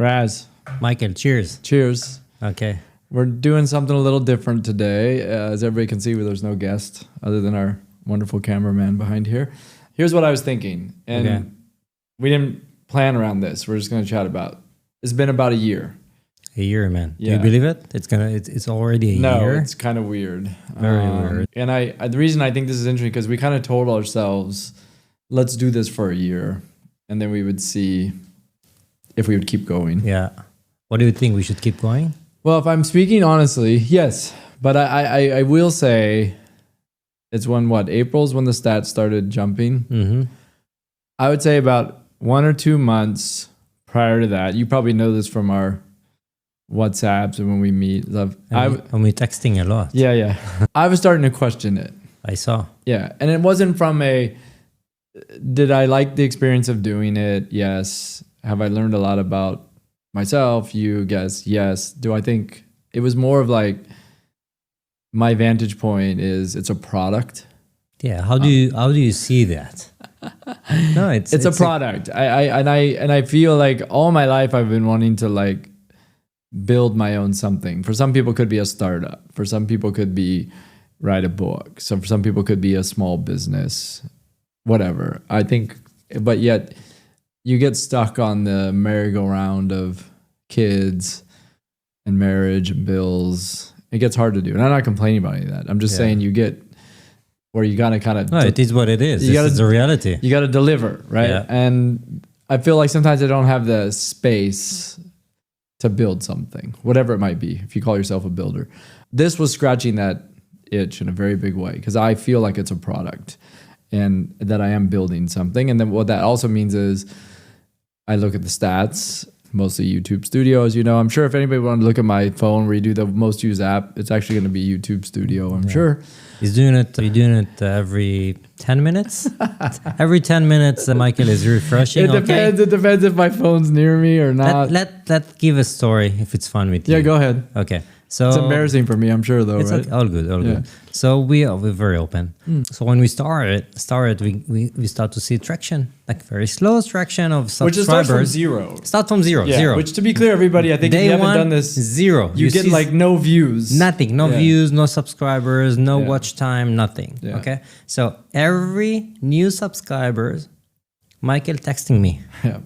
Raz. Michael, cheers. Cheers. Okay. We're doing something a little different today. As everybody can see, there's no guest other than our wonderful cameraman behind here. Here's what I was thinking. And we didn't plan around this. We're just going to chat about. It's been about a year. A year, man. Yeah. Do you believe it? It's already a year. No, it's kind of weird. Very weird. And the reason I think this is interesting because we kind of told ourselves, let's do this for a year, and then we would see if we would keep going. Yeah. What do you think? We should keep going? Well, if I'm speaking honestly, yes. But I will say it's April's when the stats started jumping. Mm-hmm. I would say about 1 or 2 months prior to that. You probably know this from our WhatsApps and when we meet. And we're texting a lot. Yeah. I was starting to question it. I saw. Yeah. And it wasn't from did I like the experience of doing it? Yes. Have I learned a lot about myself? You guess yes. Do I think it was more of like my vantage point is it's a product? Yeah. How do you see that? No, it's a product. I feel like all my life I've been wanting to like build my own something. For some people, it could be a startup. For some people, it could be write a book. So for some people, it could be a small business. Whatever. I think, but yet you get stuck on the merry-go-round of kids and marriage and bills. It gets hard to do. And I'm not complaining about any of that. I'm just saying you get where you got to kind of... No, it is what it is. It's a reality. You got to deliver, right? Yeah. And I feel like sometimes I don't have the space to build something, whatever it might be, if you call yourself a builder. This was scratching that itch in a very big way because I feel like it's a product and that I am building something. And then what that also means is I look at the stats, mostly YouTube Studio, as you know. I'm sure if anybody wanted to look at my phone where you do the most used app, it's actually going to be YouTube Studio, I'm sure. You're doing it every 10 minutes? Every 10 minutes, Michael is refreshing. It depends. Okay? It depends if my phone's near me or not. Let give a story if it's fun with you. Yeah, go ahead. Okay. So it's embarrassing for me, I'm sure, though, it's right? okay. All good. So we're very open. So when we started, we start to see traction, like very slow traction of subscribers. Which is starts from zero. Start from zero. Yeah, zero. which to be clear, everybody, I think if you haven't done this, zero. You get like no views. Nothing. No views, no subscribers, no watch time, nothing. Yeah. Okay. So every new subscribers, Michael texting me. Yeah.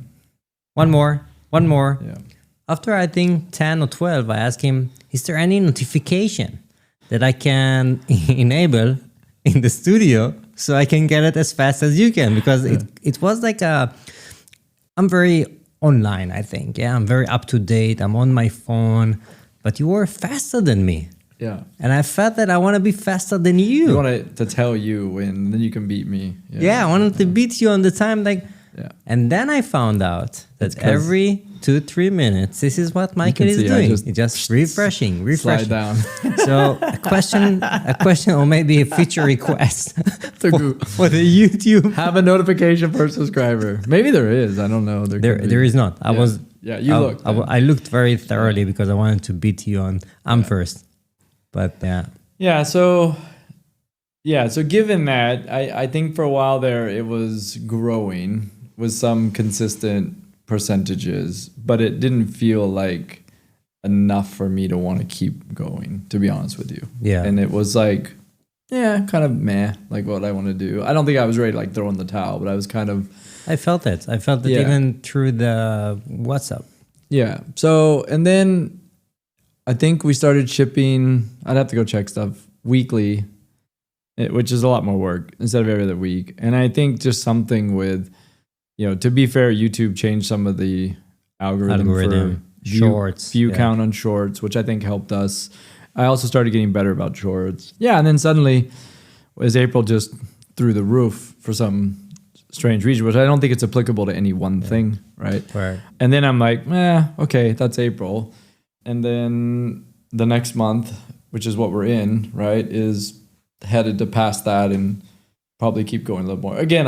One more. Yeah. After I think 10 or 12, I asked him, is there any notification that I can enable in the studio so I can get it as fast as you can? Because it was like I'm very online, I think. Yeah, I'm very up to date. I'm on my phone, but you were faster than me. Yeah. And I felt that I want to be faster than you. You want to tell you and then you can beat me. Yeah, I wanted to beat you on the time. Yeah. And then I found out that every 2-3 minutes, this is what Michael is doing. It's just refreshing. Slide down. So a question, or maybe a feature request for the YouTube. Have a notification per subscriber. Maybe there is. I don't know. There is not. You looked. I looked very thoroughly because I wanted to beat you on. I'm first, but yeah. Yeah. So given that, I think for a while there it was growing with some consistent percentages, but it didn't feel like enough for me to want to keep going, to be honest with you. Yeah. And it was like, kind of meh, like what I want to do. I don't think I was ready to like throw in the towel, but I was kind of... I felt it even through the WhatsApp. Yeah. So, and then I think we started shipping, I'd have to go check stuff, weekly, which is a lot more work instead of every other week. And I think just something with... to be fair, YouTube changed some of the algorithm for shorts, view count on shorts, which I think helped us. I also started getting better about shorts. Yeah, and then suddenly, as April just through the roof for some strange reason, which I don't think it's applicable to any one thing, right? Right. And then I'm like, okay, that's April. And then the next month, which is what we're in, right, is headed to past that and probably keep going a little more. Again,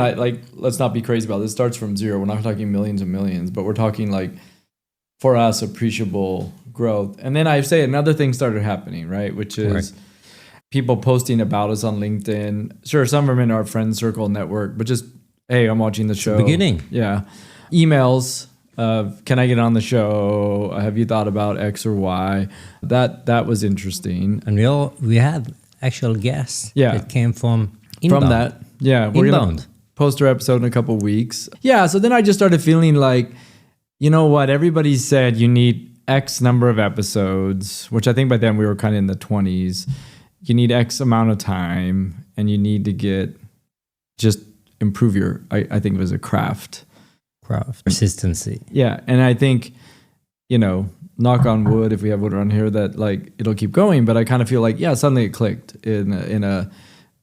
let's not be crazy about this. It starts from zero. We're not talking millions and millions, but we're talking like, for us, appreciable growth. And then I say another thing started happening, right? Which is people posting about us on LinkedIn. Sure, some of them in our friend circle network, but just, hey, I'm watching the show. Beginning. Yeah. Emails Can I get on the show? Have you thought about X or Y? That was interesting. And we had actual guests Yeah. that came from inbound. From that, yeah, we're Inbound. gonna post our episode in a couple weeks. Yeah, so then I just started feeling like, you know what? Everybody said you need X number of episodes, which I think by then we were kind of in the 20s. You need X amount of time, and you need to just improve your. I think it was a craft. Consistency. Yeah, and I think, knock on wood, if we have wood around here, that like it'll keep going. But I kind of feel like, yeah, suddenly it clicked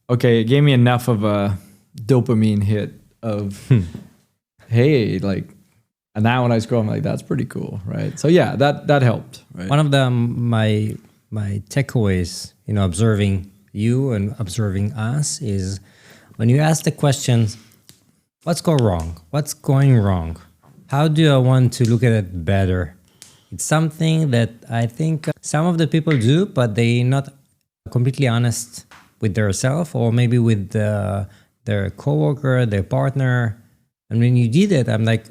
okay, it gave me enough of a dopamine hit of, hey, like, and now when I scroll, I'm like, that's pretty cool, right? So yeah, that helped, right? One of my takeaways, observing you and observing us is when you ask the questions, what's going wrong? How do I want to look at it better? It's something that I think some of the people do, but they're not completely honest with themselves or maybe with their coworker, their partner. And when you did it, I'm like,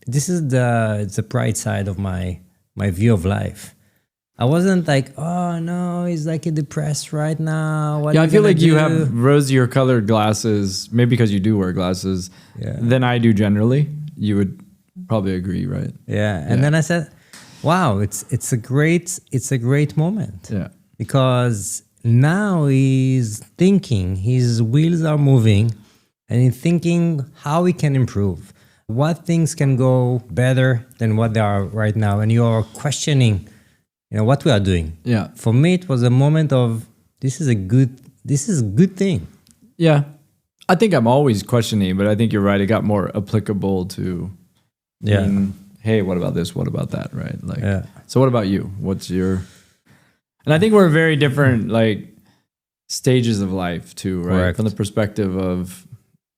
this is the bright side of my view of life. I wasn't like, oh no, he's like depressed right now. What I feel like you have rosier colored glasses, maybe because you do wear glasses, than I do generally. You would probably agree, right? Yeah. And then I said, wow, it's a great moment. Yeah. Because now he's thinking, his wheels are moving, and he's thinking how he can improve, what things can go better than what they are right now. And you're questioning, what we are doing. Yeah. For me, it was a moment of, this is a good thing. Yeah. I think I'm always questioning, but I think you're right. It got more applicable to, hey, what about this? What about that? Right. Like, so what about you? What's your, and I think we're very different, like stages of life too, right? Correct. From the perspective of,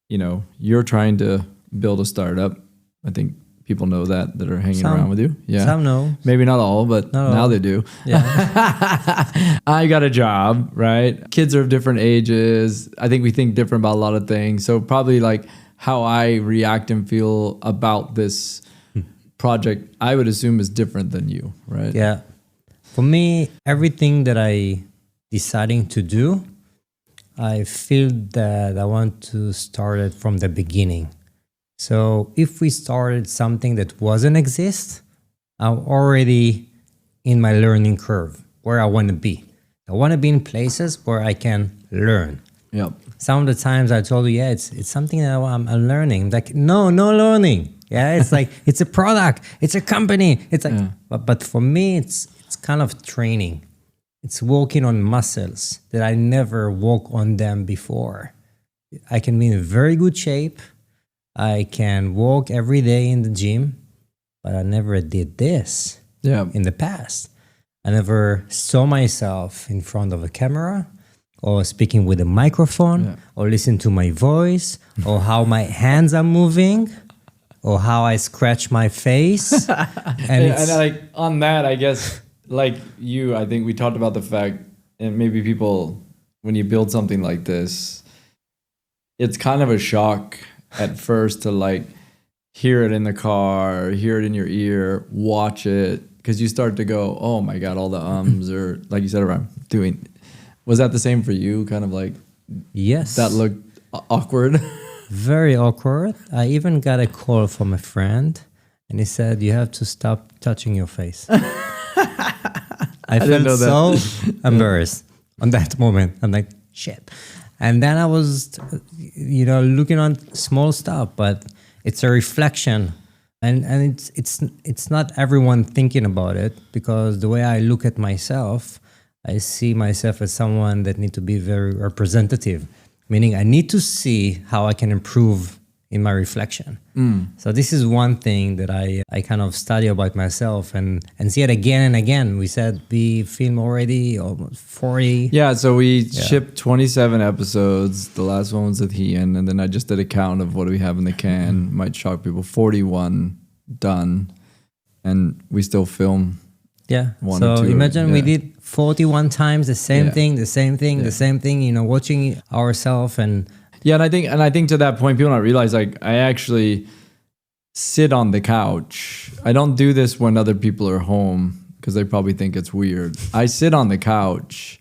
you're trying to build a startup. I think people know that are hanging around with you. Yeah. Some know. Maybe not all, but now they do. Yeah. I got a job, right? Kids are of different ages. I think we think different about a lot of things. So probably like how I react and feel about this project, I would assume is different than you, right? Yeah. For me, everything that I deciding to do, I feel that I want to start it from the beginning. So if we started something that wasn't exist, I'm already in my learning curve where I want to be. I want to be in places where I can learn. Yep. Some of the times I told you, it's something that I'm learning. Like, no learning. Yeah, it's like, it's a product, it's a company. It's like, but for me, it's kind of training. It's working on muscles that I never worked on them before. I can be in very good shape. I can walk every day in the gym, but I never did this in the past. I never saw myself in front of a camera or speaking with a microphone or listen to my voice or how my hands are moving or how I scratch my face. and like on that, I guess, like you, I think we talked about the fact, and maybe people, when you build something like this, it's kind of a shock at first to like hear it in the car, hear it in your ear, watch it, because you start to go, oh my God, all the ums, or like you said, I'm doing. Was that the same for you? Kind of like, yes, that looked awkward. Very awkward. I even got a call from a friend, and he said, "You have to stop touching your face." I felt so embarrassed on that moment. I'm like, shit. And then I was, looking on small stuff, but it's a reflection, and it's not everyone thinking about it, because the way I look at myself, I see myself as someone that need to be very representative, meaning I need to see how I can improve in my reflection. So this is one thing that I kind of study about myself and see it again and again. We said we film already almost 40. Yeah, so we shipped 27 episodes. The last one was with Ian, and then I just did a count of what do we have in the can. Might shock people. 41 done, and we still film. Yeah. One so or two. Imagine we did 41 times the same thing, the same thing. Watching ourselves and. Yeah, and I think to that point, people don't realize, like, I actually sit on the couch. I don't do this when other people are home because they probably think it's weird. I sit on the couch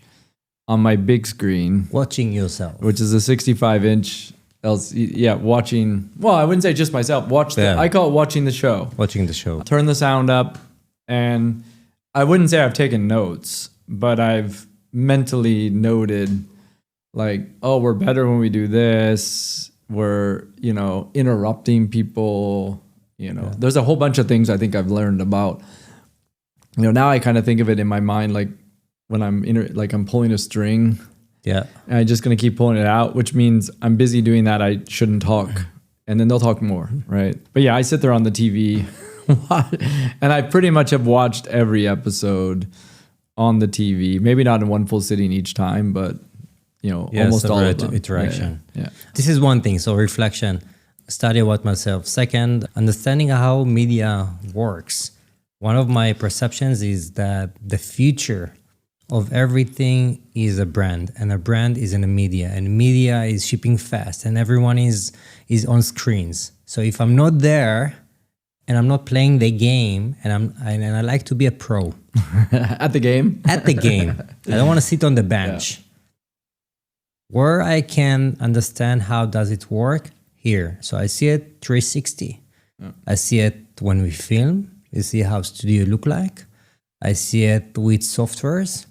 on my big screen, Watching yourself. which is a 65-inch LCD. Yeah, watching. Well, I wouldn't say just myself. Yeah. I call it watching the show. Watching the show. Turn the sound up, and I wouldn't say I've taken notes, but I've mentally noted, like, oh, we're better when we do this. We're, interrupting people. There's a whole bunch of things I think I've learned about. Now I kind of think of it in my mind like when I'm I'm pulling a string. Yeah. And I'm just gonna keep pulling it out, which means I'm busy doing that. I shouldn't talk, and then they'll talk more, right? But yeah, I sit there on the TV, and I pretty much have watched every episode on the TV. Maybe not in one full sitting each time, but almost all of them. Iteration. Yeah. This is one thing. So reflection, study about myself. Second, understanding how media works. One of my perceptions is that the future of everything is a brand, and a brand is in the media, and media is shipping fast, and everyone is on screens. So if I'm not there and I'm not playing the game, and I like to be a pro At the game. I don't want to sit on the bench. Where I can understand how does it work here. So I see it 360. Yeah. I see it when we film. You see how studio look like. I see it with softwares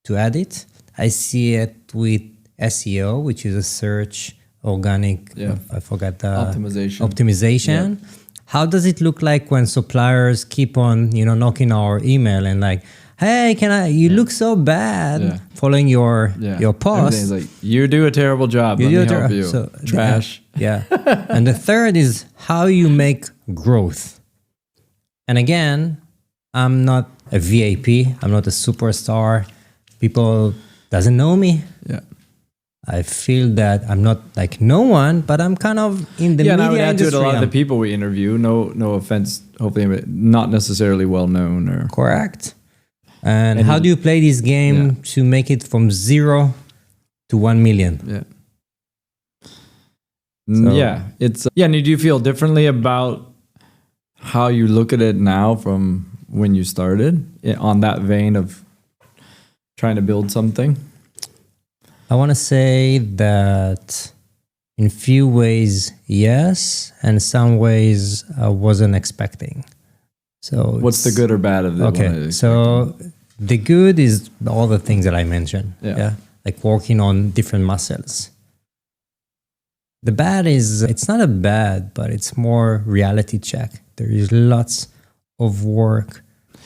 to edit. I see it with SEO, which is a search organic. I forgot the optimization. Yeah. How does it look like when suppliers keep on, knocking our email and like, hey, you look so bad following your post. Everything's like, you do a terrible job. Let me help you. So, trash. Yeah. And the third is how you make growth. And again, I'm not a VIP. I'm not a superstar. People doesn't know me. Yeah. I feel that I'm not like no one, but I'm kind of in the media and I would add industry. To it, a lot of the people we interview, no offense, hopefully not necessarily well known or correct. And how do you play this game to make it from 0 to 1 million? Yeah. It's and do you feel differently about how you look at it now from when you started on that vein of trying to build something? I want to say that in few ways, yes, and some ways I wasn't expecting. So what's the good or bad of it? Okay, so the good is all the things that I mentioned. Yeah, like working on different muscles. The bad is, it's not a bad, but it's more reality check. There is lots of work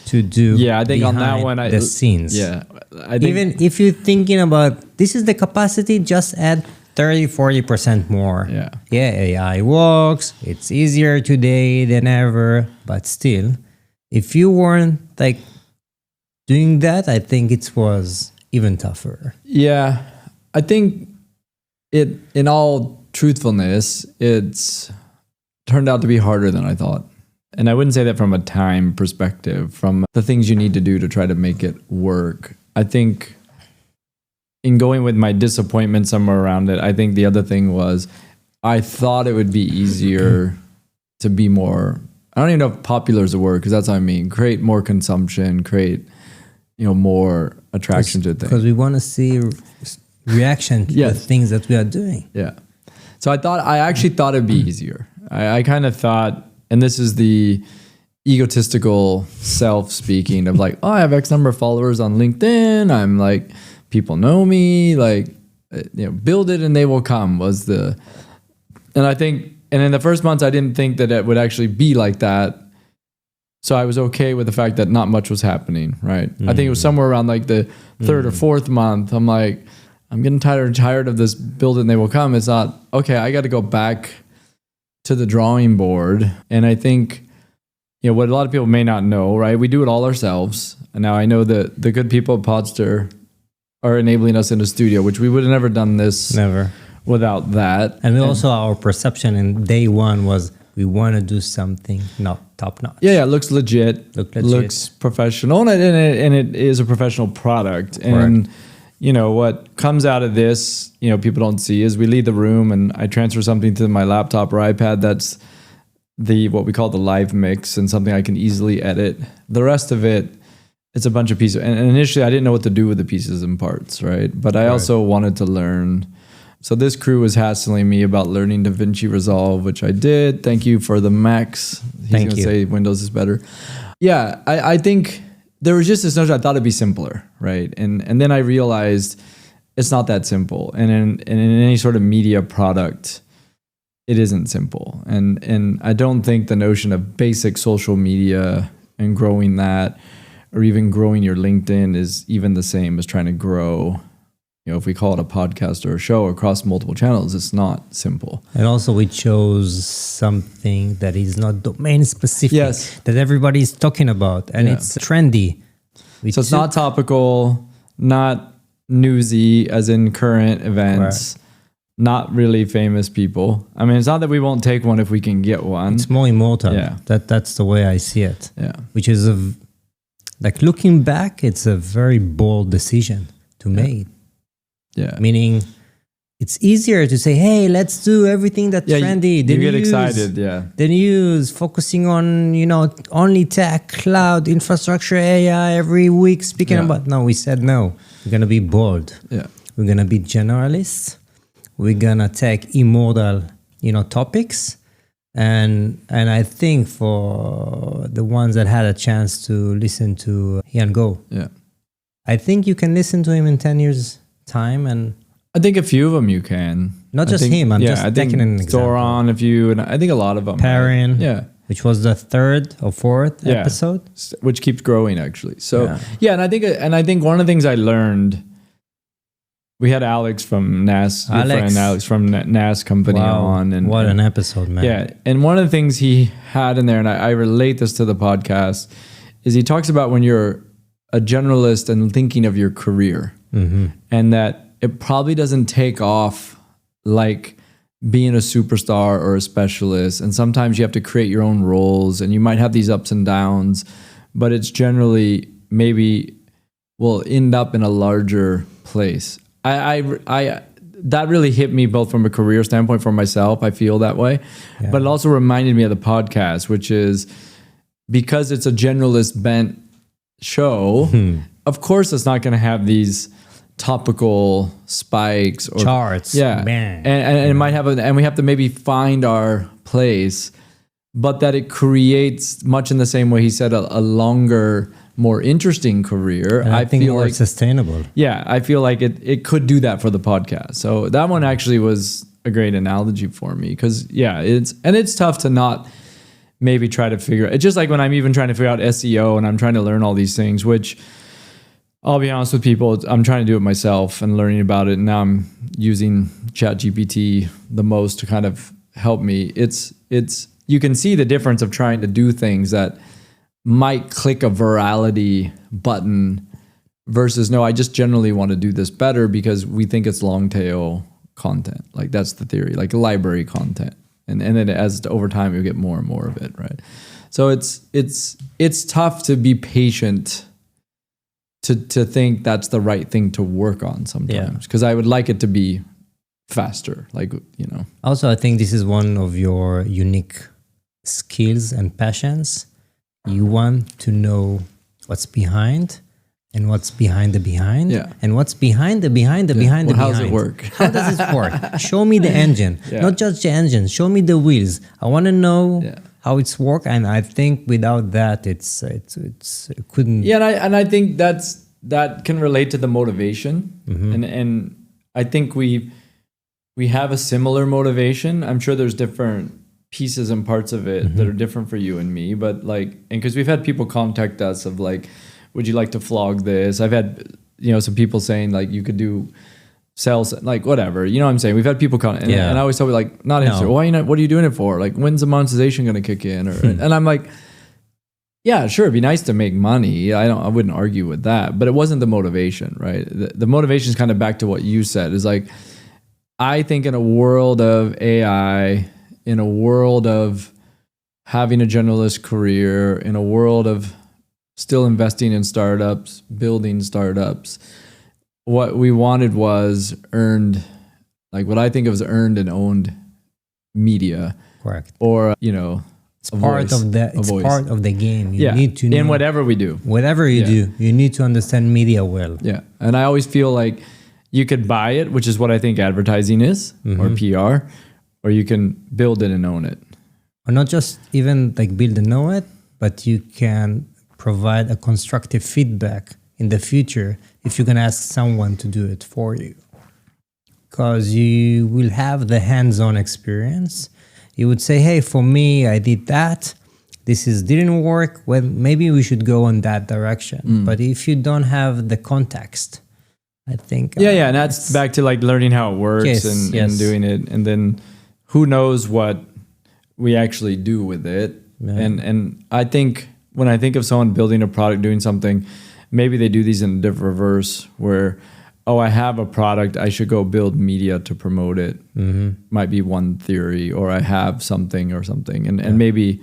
to do. Yeah, I think on that one, the scenes. Yeah, I think even if you're thinking about this is the capacity, just add 30-40% more. Yeah, AI works. It's easier today than ever, but still, if you weren't like doing that, I think it was even tougher. Yeah, I think it, in all truthfulness, it's turned out to be harder than I thought. And I wouldn't say that from a time perspective, from the things you need to do to try to make it work. I think in going with my disappointment somewhere around it, I think the other thing was I thought it would be easier to be more, I don't even know if popular is a word, because that's what I mean. Create more consumption, create, more attraction to things. Because we want to see reaction to the things that we are doing. Yeah. So I actually thought it'd be easier. I kind of thought, and this is the egotistical self speaking of like, oh, I have X number of followers on LinkedIn. I'm like, people know me, like, build it and they will come and I think, and in the first months, I didn't think that it would actually be like that. So I was okay with the fact that not much was happening, right? I think it was somewhere around like the third or fourth month. I'm like, I'm getting tired of this build it and they will come. It's not, okay, I got to go back to the drawing board. And I think, what a lot of people may not know, right? We do it all ourselves. And now I know that the good people at Podster are enabling us in a studio, which we would have never done this without that. And also our perception in day one was we want to do something not top notch. Yeah, it looks legit. Looks professional. And it is a professional product. And what comes out of this, people don't see is we leave the room and I transfer something to my laptop or iPad what we call the live mix and something I can easily edit. The rest of it, it's a bunch of pieces. And initially I didn't know what to do with the pieces and parts, right? But I also wanted to learn. So this crew was hassling me about learning DaVinci Resolve, which I did. Thank you for the Max. He's going to say Windows is better. Yeah, I think there was just this notion, I thought it'd be simpler, right? And then I realized it's not that simple. And in any sort of media product, it isn't simple. And I don't think the notion of basic social media and growing that, or even growing your LinkedIn, is even the same as trying to grow, if we call it a podcast or a show across multiple channels. It's not simple. And also we chose something that is not domain specific, that everybody's talking about, and it's trendy. So it's not topical, not newsy as in current events, not really famous people. I mean, it's not that we won't take one if we can get one. It's more immortal. Yeah. That's the way I see it. Yeah. Which is like looking back, it's a very bold decision to make. Yeah. Meaning it's easier to say, hey, let's do everything that's trendy. You get excited, Then use focusing on, only tech, cloud, infrastructure, AI every week speaking about. No, we said no. We're going to be bold. Yeah. We're going to be generalists. We're going to take immortal, topics. And I think for the ones that had a chance to listen to Ian Go, I think you can listen to him in 10 years time. And I think a few of them you can. Not just him. I'm just taking an example. Doron, and I think a lot of them. Perrin. Yeah. Which was the 3rd or 4th episode. Which keeps growing actually. So and I think one of the things I learned, we had Alex from NAS, Alex from NAS company on. And what an episode, man. Yeah. And one of the things he had in there, and I relate this to the podcast, is he talks about when you're a generalist and thinking of your career, and that it probably doesn't take off like being a superstar or a specialist. And sometimes you have to create your own roles and you might have these ups and downs, but it's generally maybe will end up in a larger place. I that really hit me both from a career standpoint for myself. I feel that way, but it also reminded me of the podcast, which is because it's a generalist bent show. Of course, it's not going to have these topical spikes or charts. And it might have and we have to maybe find our place, but that it creates, much in the same way he said, a longer, more interesting career. And I think feel more like sustainable. Yeah, I feel like it could do that for the podcast. So that one actually was a great analogy for me, because it's tough to not maybe try to figure it. It's just like when I'm even trying to figure out SEO and I'm trying to learn all these things, which I'll be honest with people, I'm trying to do it myself and learning about it. And now I'm using ChatGPT the most to kind of help me. It's you can see the difference of trying to do things that might click a virality button versus no, I just generally want to do this better because we think it's long tail content. Like that's the theory, like library content. And then as over time you get more and more of it, right? So it's tough to be patient to think that's the right thing to work on sometimes, because I would like it to be faster, Also, I think this is one of your unique skills and passions. You want to know what's behind and what's behind the behind and what's behind the behind the behind the behind. How does it work? How does it work? Show me the engine, not just the engine. Show me the wheels. I want to know how it's work, and I think without that, it couldn't. Yeah, and I think that can relate to the motivation, and I think we have a similar motivation. I'm sure there's different pieces and parts of it that are different for you and me, but and because we've had people contact us of would you like to vlog this? I've had some people saying you could do sales, whatever, what I'm saying. We've had people come and I always tell me not answer. Why what are you doing it for? When's the monetization going to kick in? And I'm like, yeah, sure, it'd be nice to make money. I wouldn't argue with that, but it wasn't the motivation, right? The motivation is kind of back to what you said, is I think in a world of AI, in a world of having a generalist career, in a world of still investing in startups, building startups, what we wanted was earned, what I think of as earned and owned media. Correct. Or, It's part of the part of the game. You need to know, in whatever we do. Whatever you do, you need to understand media well. Yeah. And I always feel like you could buy it, which is what I think advertising is, or PR, or you can build it and own it. Or not just even like build and know it, but you can provide a constructive feedback in the future if you can ask someone to do it for you. Because you will have the hands-on experience. You would say, hey, for me, I did that. This didn't work. Well, maybe we should go on that direction. But if you don't have the context, I think... and that's back to like learning how it works and doing it. And then who knows what we actually do with it. Yeah. And I think when I think of someone building a product, doing something, maybe they do these in a different reverse where, oh, I have a product, I should go build media to promote it. Might be one theory, or I have something or something. And maybe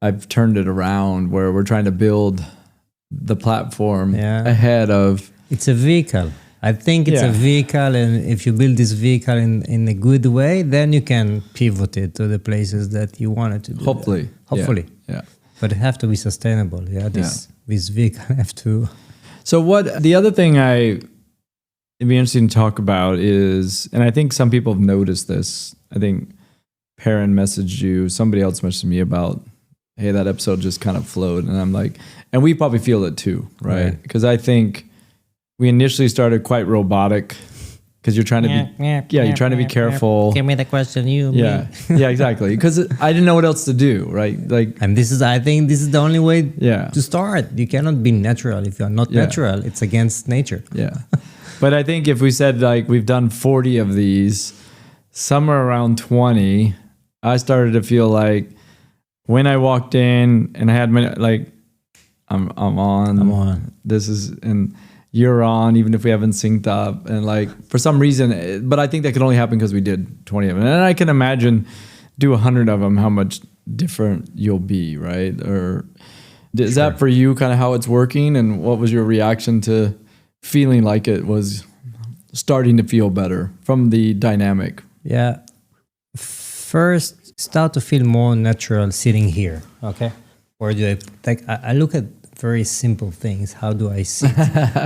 I've turned it around where we're trying to build the platform ahead of... It's a vehicle. I think it's a vehicle, and if you build this vehicle in a good way, then you can pivot it to the places that you want it to do. Hopefully. Yeah. But it have to be sustainable. This vehicle have to... So what the other thing it'd be interesting to talk about is, and I think some people have noticed this. I think Perrin messaged you, somebody else messaged me about, hey, that episode just kind of flowed. And I'm like, and we probably feel it too, right? Because I think we initially started quite robotic because you're trying to be, you're trying to be careful. Give me the question, yeah, exactly. Because I didn't know what else to do, right? Like, and I think this is the only way to start. You cannot be natural. If you're not natural, it's against nature. Yeah. But I think if we said like we've done 40 of these, somewhere around 20, I started to feel like when I walked in and I had my, like, I'm on. This is, and you're on, even if we haven't synced up. And like, for some reason, but I think that could only happen because we did 20 of them. And I can imagine do 100 of them, how much different you'll be, right? Or is that for you kind of how it's working? And what was your reaction to feeling like it was starting to feel better from the dynamic? Yeah. First, start to feel more natural sitting here. Okay. Or do I look at very simple things. How do I sit?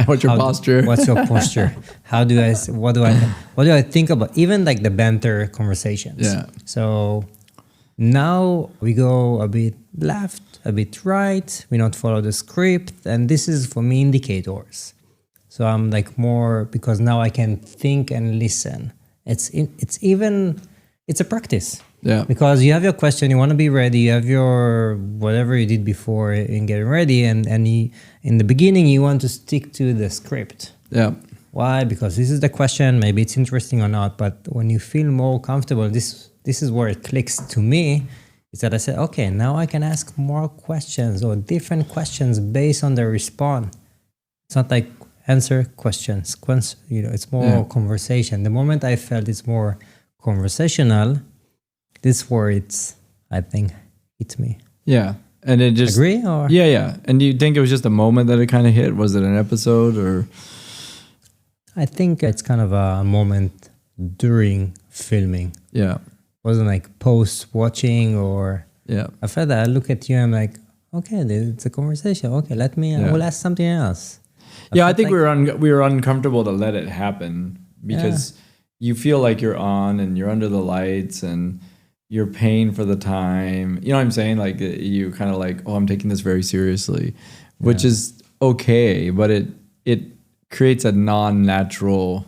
What's your posture? What's your posture? What do I think about? Even like the banter conversations. Yeah. So now we go a bit left, a bit right. We not follow the script. And this is for me indicators. So I'm like more, because now I can think and listen. It's a practice. Yeah. Because you have your question, you want to be ready, you have your whatever you did before in getting ready, and in the beginning you want to stick to the script. Yeah. Why? Because this is the question, maybe it's interesting or not, but when you feel more comfortable, this is where it clicks to me, is that I said, okay, now I can ask more questions or different questions based on the response. It's not like answer questions, it's more conversation. The moment I felt it's more conversational, this where it's, I think, hit me. Yeah. And it just... Agree? Or? Yeah. And do you think it was just a moment that it kind of hit? Was it an episode or... I think it's kind of a moment during filming. Yeah. It wasn't like post-watching or... Yeah. I felt that I look at you and I'm like, okay, it's a conversation. Okay, I will ask something else. I think like we were uncomfortable to let it happen because you feel like you're on and you're under the lights and you're paying for the time. You know what I'm saying? Like you kind of like, oh, I'm taking this very seriously, which is okay, but it creates a non-natural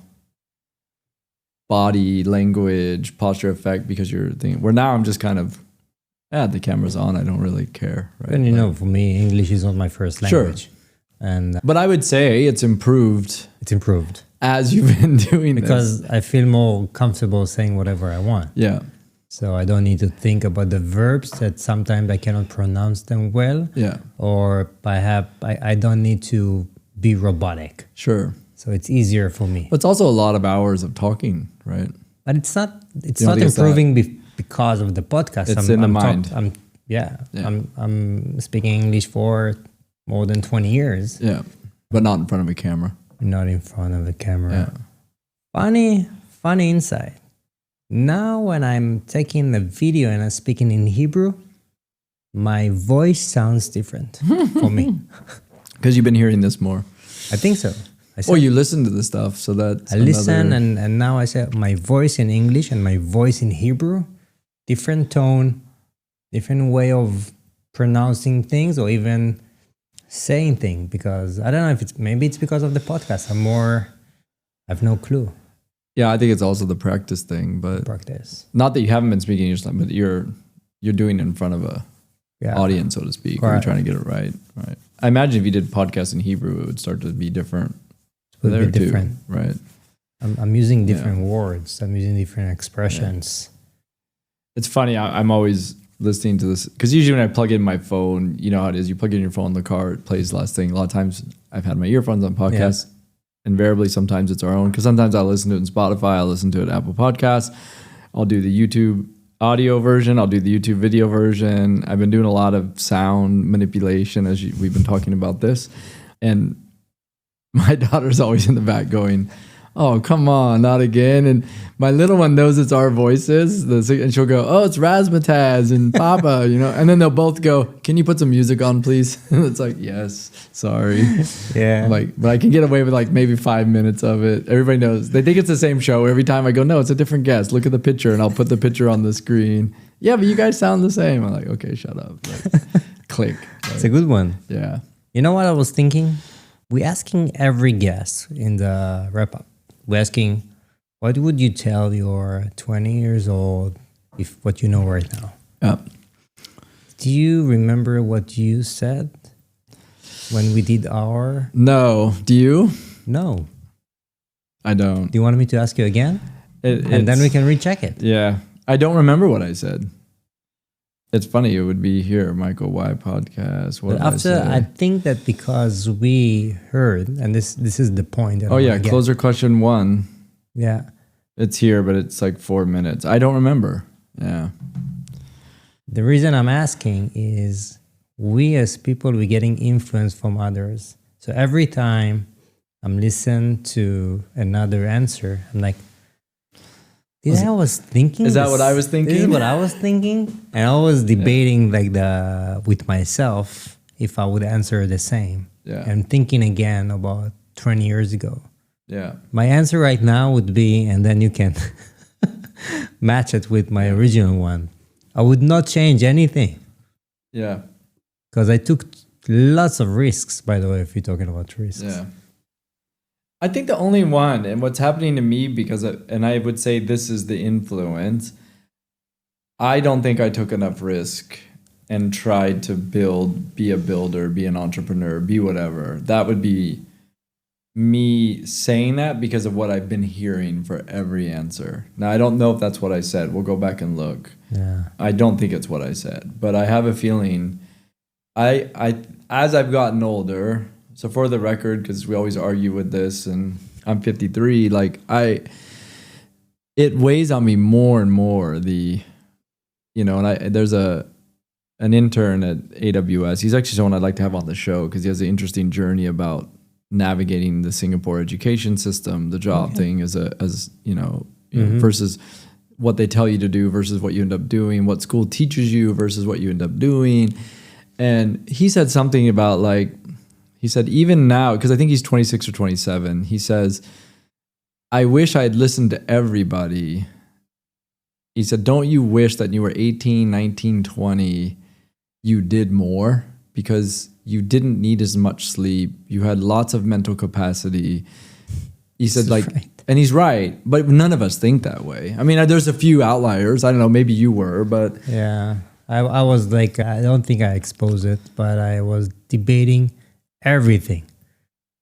body language posture effect because you're thinking, where now I'm just kind of, the camera's on, I don't really care. Right? And for me, English is not my first language. Sure. And but I would say it's improved. It's improved as you've been doing because I feel more comfortable saying whatever I want. Yeah. So I don't need to think about the verbs that sometimes I cannot pronounce them well. Yeah. Or I don't need to be robotic. Sure. So it's easier for me. But it's also a lot of hours of talking, right? But it's not improving because of the podcast. It's in the mind. I'm speaking English for more than 20 years. Yeah. But not in front of a camera. Not in front of a camera. Yeah. Funny insight. Now when I'm taking the video and I'm speaking in Hebrew, my voice sounds different for me. Because you've been hearing this more. I think so. You listen to the stuff, so that's I listen, and now I say my voice in English and my voice in Hebrew, different tone, different way of pronouncing things or even saying things. Because I don't know if maybe it's because of the podcast. I have no clue. Yeah, I think it's also the practice thing, but Practice. not that you haven't been speaking English, but you're doing it in front of a audience, so to speak. You're trying to get it right. Right. I imagine if you did podcasts in Hebrew, it would start to be different. It would be different, too, right? I'm using different words. I'm using different expressions. Yeah. It's funny. I'm always listening to this because usually when I plug in my phone, you know how it is. You plug in your phone in the car, it plays the last thing. A lot of times I've had my earphones on podcasts. Yeah. Invariably, sometimes it's our own because sometimes I'll listen to it in Spotify. I'll listen to it Apple Podcasts. I'll do the YouTube audio version. I'll do the YouTube video version. I've been doing a lot of sound manipulation as we've been talking about this. And my daughter's always in the back going, oh, come on, not again. And my little one knows it's our voices. And she'll go, oh, it's Razzmatazz and Papa, you know. And then they'll both go, can you put some music on, please? And it's like, yes, sorry. Yeah. But I can get away with like maybe 5 minutes of it. Everybody knows. They think it's the same show. Every time I go, no, it's a different guest. Look at the picture. And I'll put the picture on the screen. Yeah, but you guys sound the same. I'm like, okay, shut up. Like, click. It's a good one. Yeah. You know what I was thinking? We're asking every guest in the wrap-up. We're asking, what would you tell your 20 years old if what you know right now? Yeah. Do you remember what you said when we did our... No. Do you? No. I don't. Do you want me to ask you again? And then we can recheck it. Yeah. I don't remember what I said. It's funny. It would be here, Michael Y podcast. What but after, I think that because we heard, and this is the point. Oh yeah, closer question 1. Yeah, it's here, but it's like 4 minutes. I don't remember. Yeah. The reason I'm asking is we as people, we're getting influence from others. So every time I'm listening to another answer, I'm like, I was thinking. Is that what I was thinking? This is what I was thinking, and I was debating with myself if I would answer the same. Yeah. And thinking again about 20 years ago. Yeah. My answer right now would be, and then you can match it with my original one. I would not change anything. Yeah. Because I took lots of risks. By the way, if you're talking about risks. Yeah. I think the only one, and what's happening to me and I would say this is the influence, I don't think I took enough risk and tried to be a builder, be an entrepreneur, be whatever. That would be me saying that because of what I've been hearing for every answer. Now, I don't know if that's what I said. We'll go back and look. Yeah. I don't think it's what I said, but I have a feeling as I've gotten older... So for the record, because we always argue with this, and I'm 53, it weighs on me more and more. There's an intern at AWS. He's actually someone I'd like to have on the show because he has an interesting journey about navigating the Singapore education system, the job thing versus what they tell you to do versus what you end up doing, what school teaches you versus what you end up doing. And he said something about he said, even now, because I think he's 26 or 27, he says, I wish I had listened to everybody. He said, don't you wish that when you were 18, 19, 20, you did more? Because you didn't need as much sleep. You had lots of mental capacity. He said, right. And he's right, but none of us think that way. I mean, there's a few outliers. I don't know, maybe you were, but... Yeah, I was I don't think I exposed it, but I was debating everything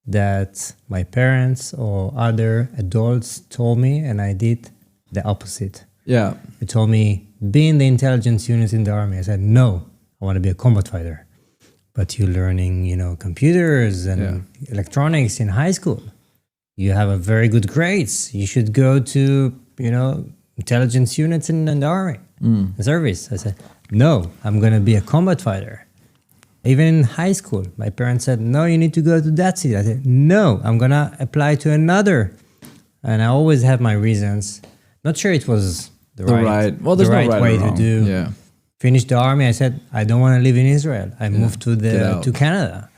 that my parents or other adults told me, and I did the opposite. Yeah. They told me, be in the intelligence units in the army. I said, no, I want to be a combat fighter. But you're learning, computers and electronics in high school. You have a very good grades. You should go to, intelligence units in the army, service. I said, no, I'm going to be a combat fighter. Even in high school, my parents said, no, you need to go to that city. I said, no, I'm going to apply to another. And I always have my reasons. Not sure it was the right well, there's the right no right way or wrong. to do. Yeah. finished the army, I said, I don't want to live in Israel. I moved to Canada.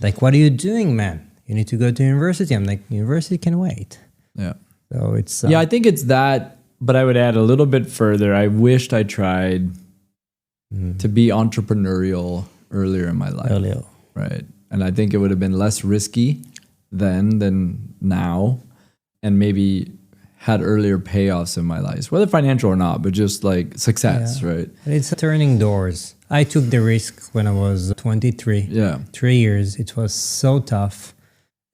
Like, what are you doing, man? You need to go to university. I'm like, university can wait. Yeah. So it's... yeah, I think it's that, but I would add a little bit further. I wished I tried to be entrepreneurial earlier in my life. Earlier. Right. And I think it would have been less risky then than now, and maybe had earlier payoffs in my life, whether financial or not, but just like success, right? And it's turning doors. I took the risk when I was 23. Yeah. 3 years. It was so tough.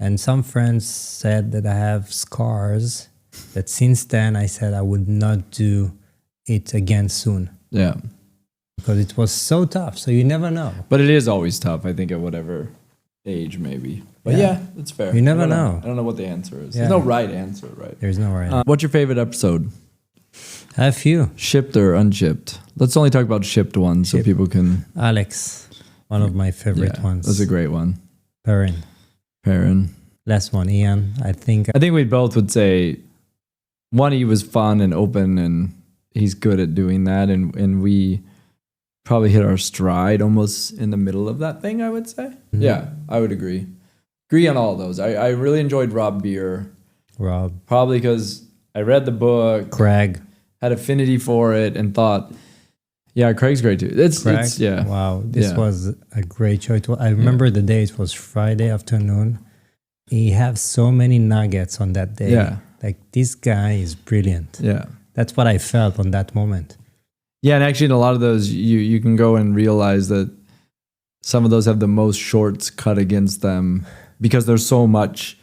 And some friends said that I have scars, that since then I said I would not do it again soon. Yeah. Because it was so tough. So you never know. But it is always tough, I think, at whatever age maybe. But yeah, that's fair. You never I know. I don't know what the answer is. Yeah. There's no right answer, right? There's no right. What's your favorite episode? I have few. Shipped or unshipped? Let's only talk about shipped ones so people can... Alex, one of my favorite ones. That's a great one. Perrin. Last one, Ian. I think we both would say one, he was fun and open and he's good at doing that. And we probably hit our stride almost in the middle of that thing, I would say. Mm-hmm. Yeah, I would agree. Agree on all of those. I really enjoyed Rob Beer. Probably because I read the book. Craig. Had affinity for it and thought, yeah, Craig's great too. It's yeah. Wow, this was a great choice. I remember the day, it was Friday afternoon. He had so many nuggets on that day. Yeah. Like, this guy is brilliant. Yeah. That's what I felt on that moment. Yeah, and actually in a lot of those, you can go and realize that some of those have the most shorts cut against them because there's so much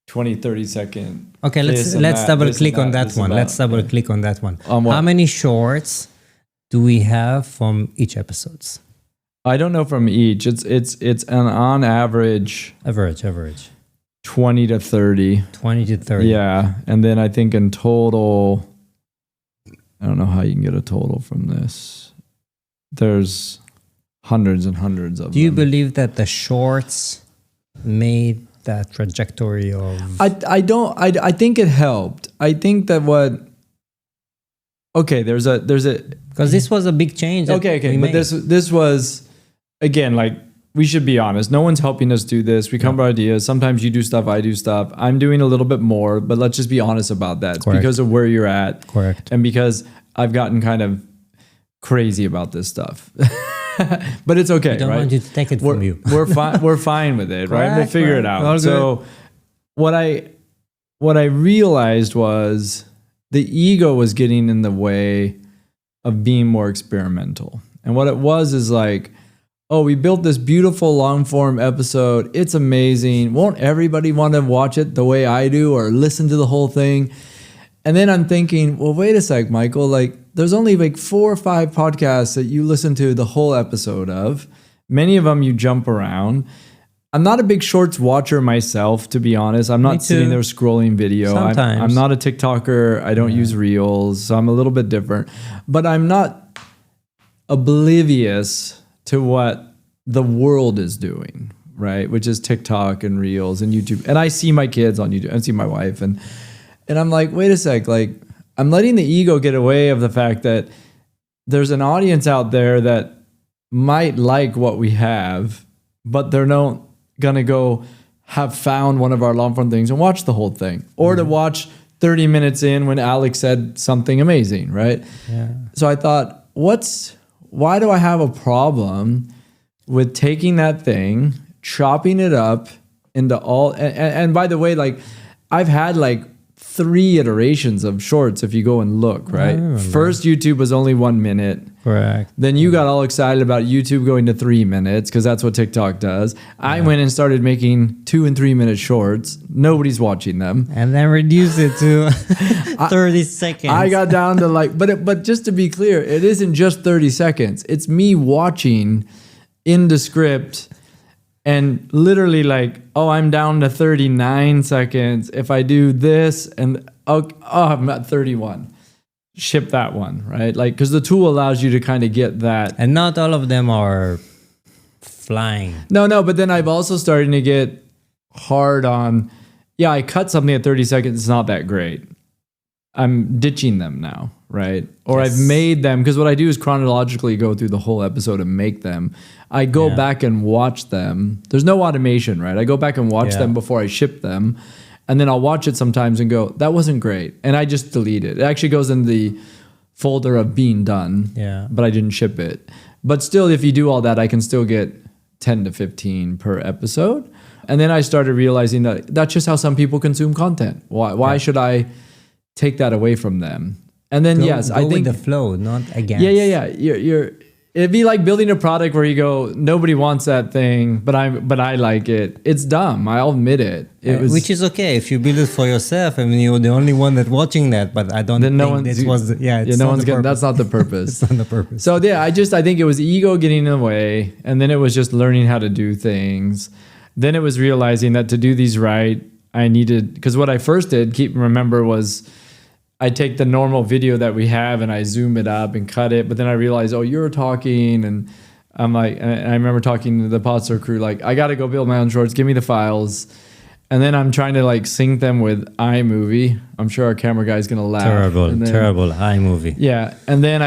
20, 30 second. Okay, let's double click on that one. Let's double click on that one. How many shorts do we have from each episodes? I don't know from each. It's an on average. Average. 20 to 30. 20 to 30. Yeah. And then I think in total, I don't know how you can get a total from this. There's hundreds and hundreds of them. Do you believe that the shorts made that trajectory of... I think it helped. I think that there's a... Because this was a big change. Okay. But this was, again, like, we should be honest. No one's helping us do this. We come up with ideas. Sometimes you do stuff, I do stuff. I'm doing a little bit more, but let's just be honest about that. It's because of where you're at. Correct. And because I've gotten kind of crazy about this stuff. But it's okay, I don't want you to take it from you. We're fine. We're fine with it, right? We'll figure it out. So what I realized was the ego was getting in the way of being more experimental. And what it was is like, oh, we built this beautiful long form episode. It's amazing. Won't everybody want to watch it the way I do or listen to the whole thing? And then I'm thinking, well, wait a sec, Michael, like there's only like 4 or 5 podcasts that you listen to the whole episode of. Many of them you jump around. I'm not a big shorts watcher myself, to be honest. I'm not sitting there scrolling video. I'm not a TikToker. I don't use Reels. So I'm a little bit different. But I'm not oblivious to what the world is doing, right? Which is TikTok and Reels and YouTube. And I see my kids on YouTube. I see my wife. And I'm like, wait a sec. Like, I'm letting the ego get away of the fact that there's an audience out there that might like what we have, but they're not going to go have found one of our long form things and watch the whole thing. Or to watch 30 minutes in when Alex said something amazing, right? Yeah. So I thought, why do I have a problem with taking that thing, chopping it up into all, and by the way, like I've had like 3 iterations of shorts if you go and look, right? First YouTube was only 1 minute. Correct. Then you got all excited about YouTube going to 3 minutes because that's what TikTok does. I went and started making 2 and 3 minute shorts. Nobody's watching them. And then reduce it to 30 seconds. I got down to like, but just to be clear, it isn't just 30 seconds. It's me watching in the script and literally like, oh, I'm down to 39 seconds. If I do this and I'm at 31. Ship that one, right? Like, because the tool allows you to kind of get that. And not all of them are flying. No, but then I've also started to get hard on, I cut something at 30 seconds. It's not that great. I'm ditching them now, right? Or Yes. I've made them, because what I do is chronologically go through the whole episode and make them. I go back and watch them. There's no automation, right? I go back and watch them before I ship them. And then I'll watch it sometimes and go, that wasn't great. And I just delete it. It actually goes in the folder of being done, but I didn't ship it. But still, if you do all that, I can still get 10 to 15 per episode. And then I started realizing that that's just how some people consume content. Why should I take that away from them? And then Go I think with the flow, not against. You're it'd be like building a product where you go, nobody wants that thing, but I like it. It's dumb. I'll admit it. Which is okay if you build it for yourself. I mean, you're the only one that's watching that. But I don't think this was. It's no one's getting. That's not the purpose. It's not the purpose. So I think it was ego getting in the way, and then it was just learning how to do things. Then it was realizing that to do these right, I needed, because what I first did, remember, was I take the normal video that we have and I zoom it up and cut it. But then I realized, you're talking, and I'm like, and I remember talking to the Potser crew, like, I got to go build my own shorts. Give me the files. And then I'm trying to like sync them with iMovie. I'm sure our camera guy's going to laugh. Terrible iMovie. Yeah. And then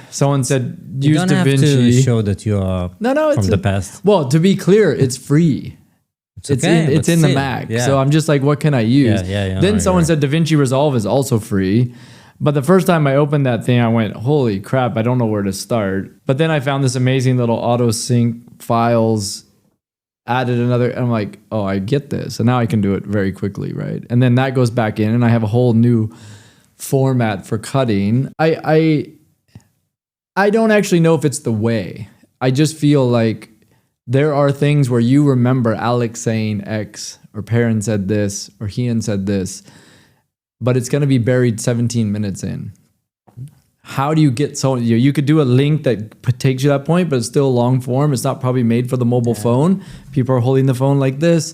someone said, use DaVinci. You don't DaVinci. have to show that you are from the past. Well, to be clear, it's free. It's in the Mac. Yeah. So I'm just like, what can I use? Then someone said DaVinci Resolve is also free. But the first time I opened that thing, I went, holy crap, I don't know where to start. But then I found this amazing little auto sync files, added another, and I'm like, I get this. And now I can do it very quickly, right? And then that goes back in, and I have a whole new format for cutting. I don't actually know if it's the way. I just feel like there are things where you remember Alex saying X, or Perrin said this, or Hian said this, but it's going to be buried 17 minutes in. How do you get you could do a link that takes you to that point, but it's still long form. It's not probably made for the mobile phone. People are holding the phone like this.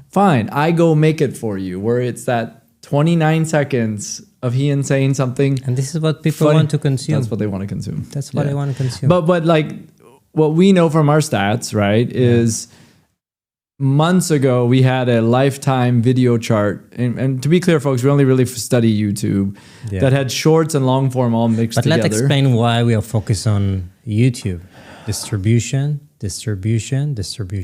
Fine, I go make it for you, where it's that 29 seconds of Hian saying something. And this is what people want to consume. That's what they want to consume. That's what they want to consume. But like, what we know from our stats, right, is months ago we had a lifetime video chart. And to be clear, folks, we only really study YouTube that had shorts and long form all mixed together. But let's explain why we are focused on YouTube. Distribution.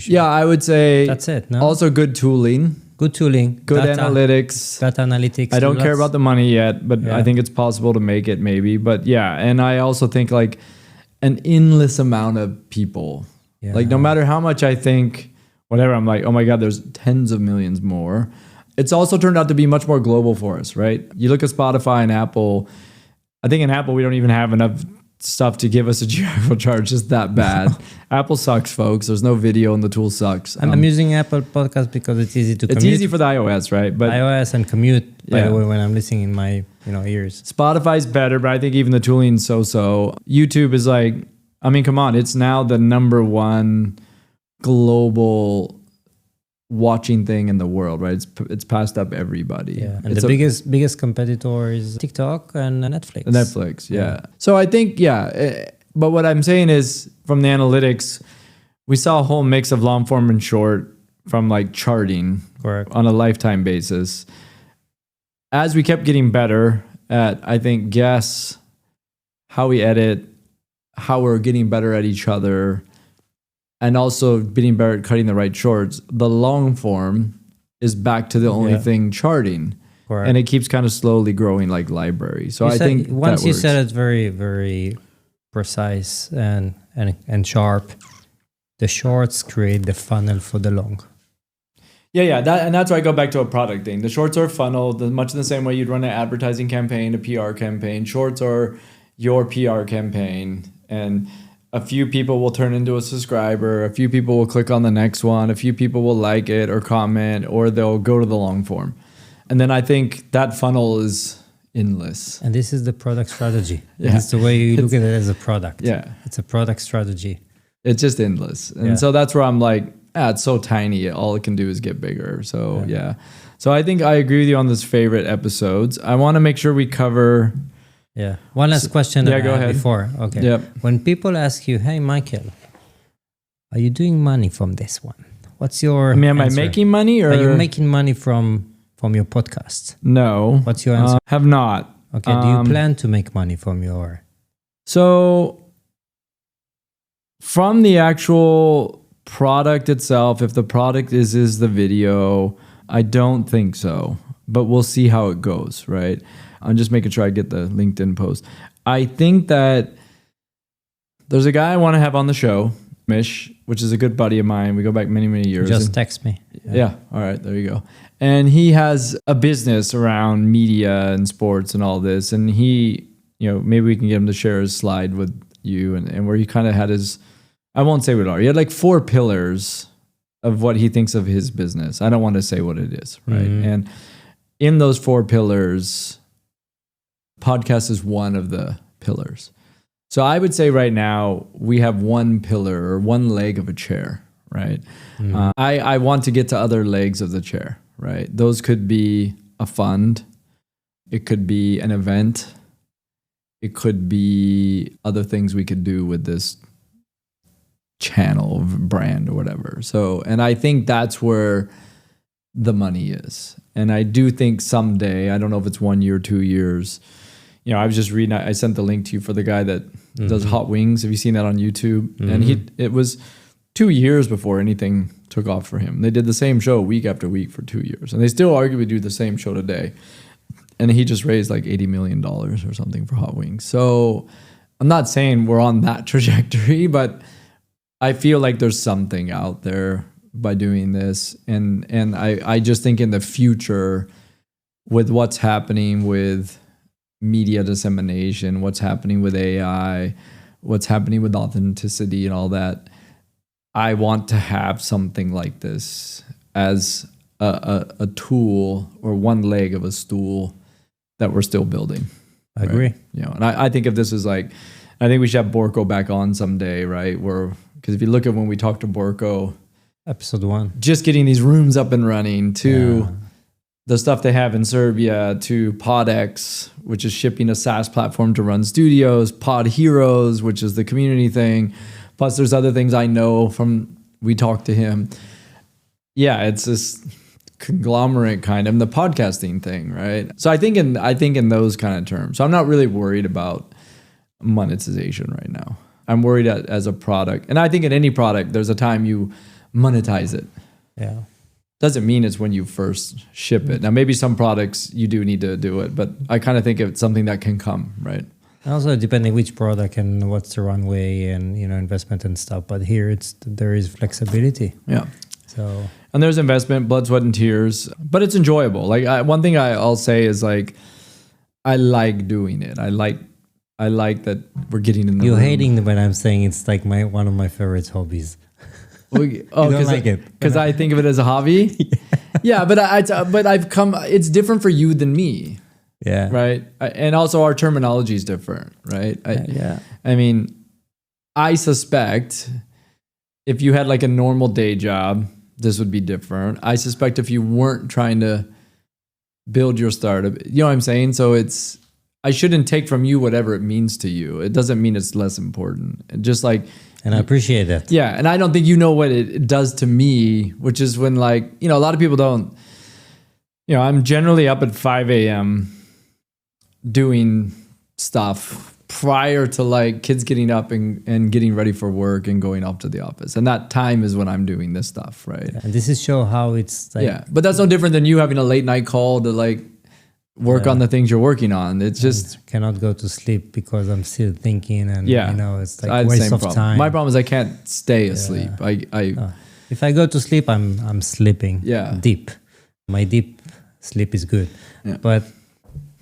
Yeah, I would say that's it. No? Also good tooling. Good tooling. Good analytics. Data analytics. I don't care about the money yet, but I think it's possible to make it maybe. But and I also think like an endless amount of people. Yeah. Like no matter how much I think, whatever, I'm like, oh my God, there's tens of millions more. It's also turned out to be much more global for us, right? You look at Spotify and Apple. I think in Apple, we don't even have enough stuff to give us a geographical chart. It's just that bad. Apple sucks, folks. There's no video and the tool sucks. I'm using Apple Podcast because it's easy to commute. It's easy for the iOS, right? But iOS and commute, by the way, when I'm listening in my ears. Spotify's better, but I think even the tooling's so-so. YouTube is like, I mean, come on. It's now the number one global watching thing in the world, right? It's passed up everybody. Yeah, and the biggest competitor is TikTok and Netflix. Yeah. So I think, but what I'm saying is from the analytics, we saw a whole mix of long form and short from like charting on a lifetime basis. As we kept getting better at, I think, guess, how we edit, how we're getting better at each other, and also getting better at cutting the right shorts, the long form is back to the only thing charting. Correct. And it keeps kind of slowly growing like library. So I think once you said it very, very precise and sharp, the shorts create the funnel for the long. Yeah. That's why I go back to a product thing. The shorts are funnel, much in the same way you'd run an advertising campaign, a PR campaign. Shorts are your PR campaign. And a few people will turn into a subscriber. A few people will click on the next one. A few people will like it or comment, or they'll go to the long form. And then I think that funnel is endless. And this is the product strategy. It's the way you look at it as a product. Yeah. It's a product strategy. It's just endless. And so that's where I'm like, it's so tiny. All it can do is get bigger. So So I think I agree with you on this favorite episodes. I want to make sure we cover... Yeah. One last question go ahead. Before. Okay. Yep. When people ask you, hey, Michael, are you doing money from this one? What's your am I making money? Or are you making money from from your podcast? No. What's your answer? Have not. Okay. Do you plan to make money from your? So from the actual product itself, if the product is the video, I don't think so, but we'll see how it goes, right? I'm just making sure I get the LinkedIn post. I think that there's a guy I want to have on the show, Mish, which is a good buddy of mine. We go back many, many years. Just text me. Yeah. All right. There you go. And he has a business around media and sports and all this. And he, maybe we can get him to share his slide with you and where he kind of had his, I won't say what are. He had like 4 pillars of what he thinks of his business. I don't want to say what it is, right? Mm-hmm. And in those 4 pillars, podcast is one of the pillars. So I would say right now we have one pillar or one leg of a chair, right? Mm-hmm. I want to get to other legs of the chair, right? Those could be a fund. It could be an event. It could be other things we could do with this channel, brand or whatever. So, and I think that's where the money is. And I do think someday, I don't know if it's 1 year, 2 years, I was just reading, I sent the link to you for the guy that does hot wings. Have you seen that on YouTube? Mm-hmm. And it was 2 years before anything took off for him. They did the same show week after week for 2 years. And they still arguably do the same show today. And he just raised like $80 million or something for hot wings. So I'm not saying we're on that trajectory, but I feel like there's something out there by doing this. And I just think in the future, with what's happening with media dissemination, what's happening with AI, what's happening with authenticity and all that, I want to have something like this as a tool or one leg of a stool that we're still building. I agree. And I think if this is like, I think we should have Borko back on someday, right? Because if you look at when we talked to Borko, episode 1, just getting these rooms up and running to the stuff they have in Serbia, to PodX, which is shipping a SaaS platform to run studios, Pod Heroes, which is the community thing. Plus there's other things I know from, we talked to him. Yeah, it's this conglomerate kind of the podcasting thing, right? So I think in those kind of terms. So I'm not really worried about monetization right now. I'm worried as a product. And I think in any product, there's a time you monetize it. Yeah. Doesn't mean it's when you first ship it. Now, maybe some products you do need to do it, but I kind of think it's something that can come, right? Also, depending which product and what's the runway and investment and stuff. But here there is flexibility. Yeah. So and there's investment, blood, sweat, and tears, but it's enjoyable. Like one thing I'll say is like, I like doing it. I like that we're getting in the You're room. hating when I'm saying it's like one of my favorite hobbies. You don't like it because I think of it as a hobby. Yeah, but I've come. It's different for you than me. Yeah. Right. And also our terminology is different. Right. I mean, I suspect if you had like a normal day job, this would be different. I suspect if you weren't trying to build your startup, you know what I'm saying? So I shouldn't take from you whatever it means to you. It doesn't mean it's less important. Just like. And I appreciate that. Yeah. And I don't think you know what it does to me, which is when like, a lot of people don't, I'm generally up at 5 a.m. doing stuff prior to like kids getting up and getting ready for work and going off to the office. And that time is when I'm doing this stuff, right? Yeah, and this is show how it's like... Yeah, but that's no different than you having a late night call to like work on the things you're working on. It's just... I cannot go to sleep because I'm still thinking and, it's like a waste of problem. time. My problem is I can't stay asleep. If I go to sleep, I'm sleeping deep. My deep sleep is good. Yeah. But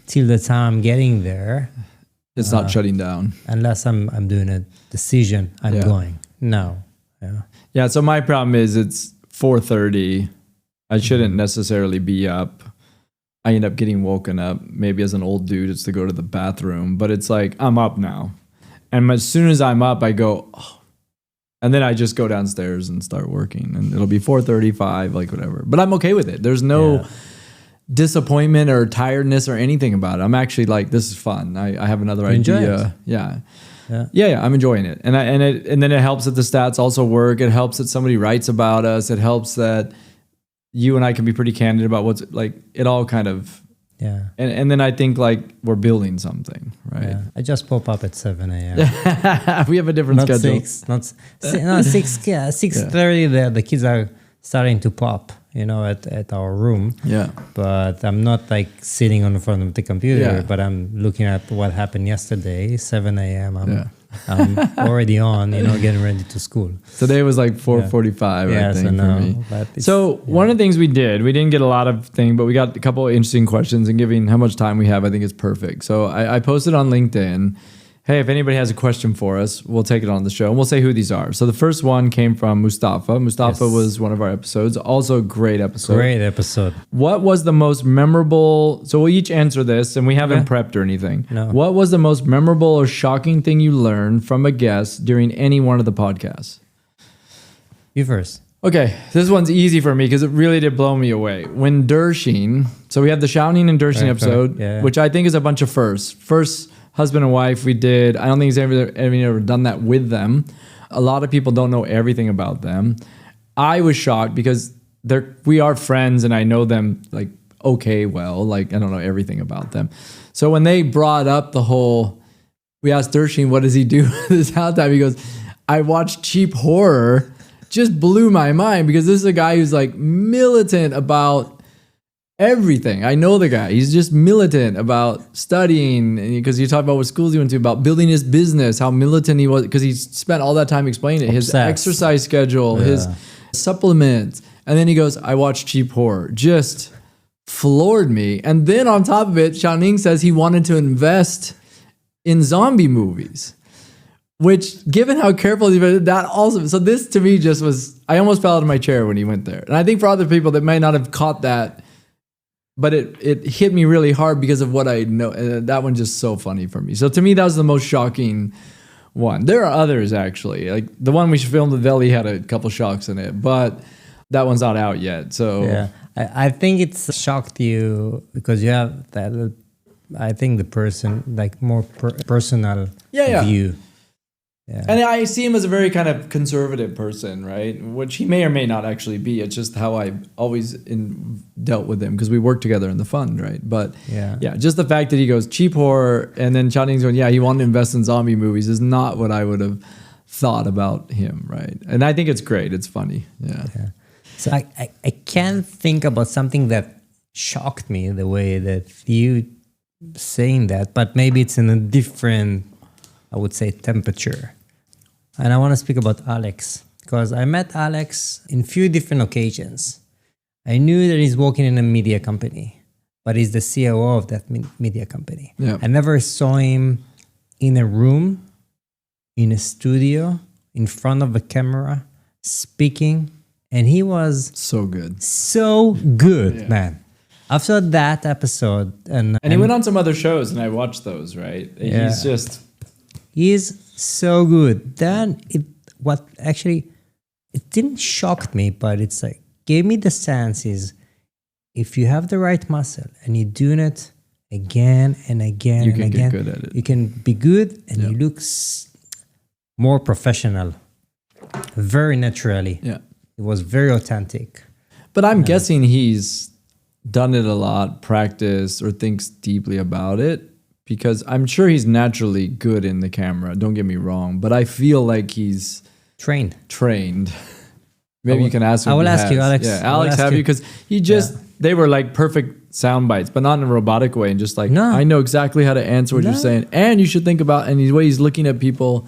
till the time I'm getting there... It's not shutting down. Unless I'm doing a decision, I'm going. No. Yeah. Yeah, so my problem is it's 4:30. I shouldn't necessarily be up. I end up getting woken up. Maybe as an old dude, it's to go to the bathroom. But it's like, I'm up now. And as soon as I'm up, I go, oh. And then I just go downstairs and start working. And it'll be 4:35, like whatever. But I'm okay with it. There's no... disappointment or tiredness or anything about it. I'm actually like, this is fun. I have another idea. Yeah. I'm enjoying it. And then it helps that the stats also work. It helps that somebody writes about us. It helps that you and I can be pretty candid about what's like, it all kind of, Yeah. and then I think like we're building something, right? Yeah. I just pop up at 7 a.m. We have a different Not schedule. 6, not no 6. Yeah, 6:30. The kids are starting to pop, at our room. Yeah. But I'm not like sitting on the front of the computer. Yeah. But I'm looking at what happened yesterday. 7 a.m. I'm already on, getting ready to school. Today was like 4:45, I think, for me. So one of the things we didn't get a lot of things, but we got a couple of interesting questions, and given how much time we have, I think it's perfect. So I posted on LinkedIn, hey, if anybody has a question for us, we'll take it on the show and we'll say who these are. So the first one came from Mustafa. Mustafa was one of our episodes. Also a great episode. Great episode. What was the most memorable? So we'll each answer this, and we haven't prepped or anything. No. What was the most memorable or shocking thing you learned from a guest during any one of the podcasts? You first. Okay, this one's easy for me because it really did blow me away. When Dershing, so we had the Shouting and Dershing episode, which I think is a bunch of firsts. First husband and wife we did. I don't think he's ever done that with them. A lot of people don't know everything about them. I was shocked because we are friends and I know them like okay well. Like I don't know everything about them. So when they brought up we asked Dershing, what does he do this downtime? He goes, I watch cheap horror. Just blew my mind because this is a guy who's like militant about everything. I know the guy. He's just militant about studying because you talk about what schools he went to, about building his business, how militant he was because he spent all that time explaining it. His exercise schedule, his supplements. And then he goes, I watch cheap horror. Just floored me. And then on top of it, Xiaoning says he wanted to invest in zombie movies. Which, given how careful he's been, that also, so this to me just was, I almost fell out of my chair when he went there. And I think for other people that may not have caught that, but it hit me really hard because of what I know. That one's just so funny for me. So to me, that was the most shocking one. There are others actually. Like the one we filmed with Veli had a couple shocks in it, but that one's not out yet. So yeah, I think it's shocked you because you have that. I think the person like more personal view. Yeah. And I see him as a very kind of conservative person, right? Which he may or may not actually be. It's just how I always dealt with him because we worked together in the fund, right? But yeah, just the fact that he goes cheap horror and then Chaning's going, he wanted to invest in zombie movies is not what I would have thought about him, right? And I think it's great. It's funny. Yeah. So I can't think about something that shocked me the way that you saying that, but maybe it's in a different, I would say, temperature. And I want to speak about Alex because I met Alex in few different occasions. I knew that he's working in a media company, but he's the COO of that media company. Yeah. I never saw him in a room, in a studio, in front of a camera, speaking, and he was so good. So good, man. After that episode, and he went on some other shows, and I watched those. Right? Yeah. He's so good. Then it didn't shock me, but it's like gave me the sense is if you have the right muscle and you're doing it again and again you and can again, get good at it. You can be good and you look more professional, very naturally. Yeah, it was very authentic. But I'm guessing he's done it a lot, practiced, or thinks deeply about it. Because I'm sure he's naturally good in the camera. Don't get me wrong, but I feel like he's trained. Maybe you can ask him. I will ask you, Alex. Yeah, Alex, have you? Because he they were like perfect sound bites, but not in a robotic way. And just like, I know exactly how to answer what you're saying. And you should think about, and the way he's looking at people.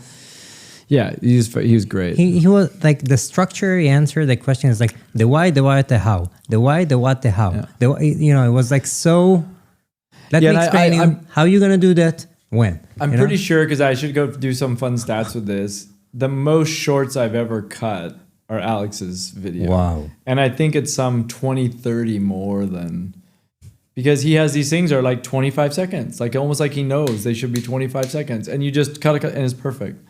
Yeah, he was great. He was like the structure. He answered the question is like the why, the what, the how, the why, the what, the how. Yeah. It was like so. Let me explain you how you're going to do that, when. I'm pretty sure, because I should go do some fun stats with this, the most shorts I've ever cut are Alex's video. Wow. And I think it's some 20, 30 more than... Because he has these things that are like 25 seconds. Like almost like he knows they should be 25 seconds. And you just cut and it's perfect.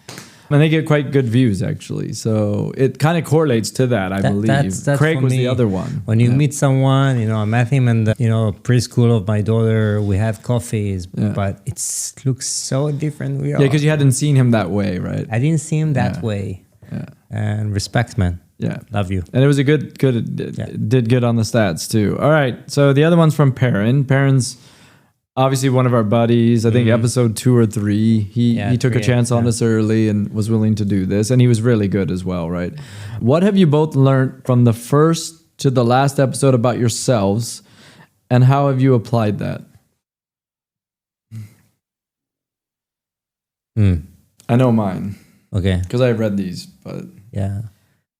And they get quite good views, actually. So it kind of correlates to that, I believe. That's Craig was the other one. When you meet someone, I met him in the preschool of my daughter. We had coffees, but it looks so different. Because you hadn't seen him that way, right? I didn't see him that way. Yeah. And respect, man. Yeah. Love you. And it was a did good on the stats too. All right. So the other one's from Perrin. Perrin's obviously one of our buddies. I think episode 2 or 3, he took a chance on us early and was willing to do this. And he was really good as well, right? What have you both learned from the first to the last episode about yourselves, and how have you applied that? I know mine. Okay. Because I've read these, but... Yeah.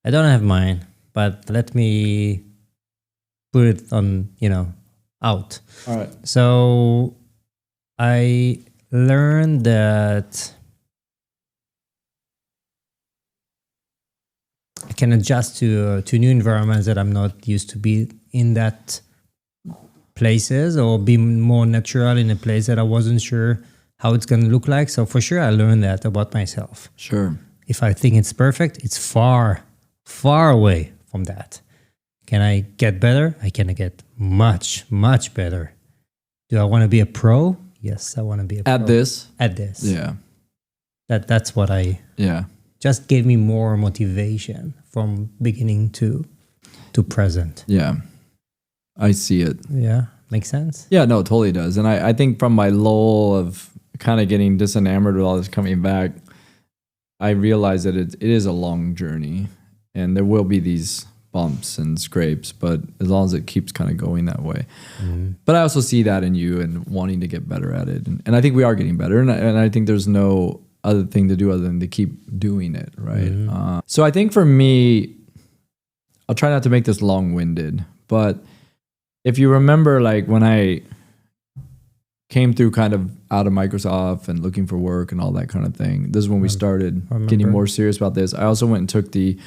I don't have mine, but let me put it on, out. All right. So I learned that I can adjust to new environments that I'm not used to be in that places, or be more natural in a place that I wasn't sure how it's going to look like. So for sure, I learned that about myself. Sure. If I think it's perfect, it's far, far away from that. Can I get better? I can get much, much better. Do I want to be a pro? Yes, I want to be a pro. At this? At this. Yeah. That's what just gave me more motivation from beginning to present. Yeah. I see it. Yeah. Makes sense? Yeah, no, it totally does. And I think from my lull of kind of getting disenamored with all this coming back, I realized that it is a long journey, and there will be these bumps and scrapes, but as long as it keeps kind of going that way. But I also see that in you and wanting to get better at it. And I think we are getting better. And I think there's no other thing to do other than to keep doing it, right? So I think for me, I'll try not to make this long-winded, but if you remember, like when I came through kind of out of Microsoft and looking for work and all that kind of thing, this is when we started getting more serious about this. I also went and took the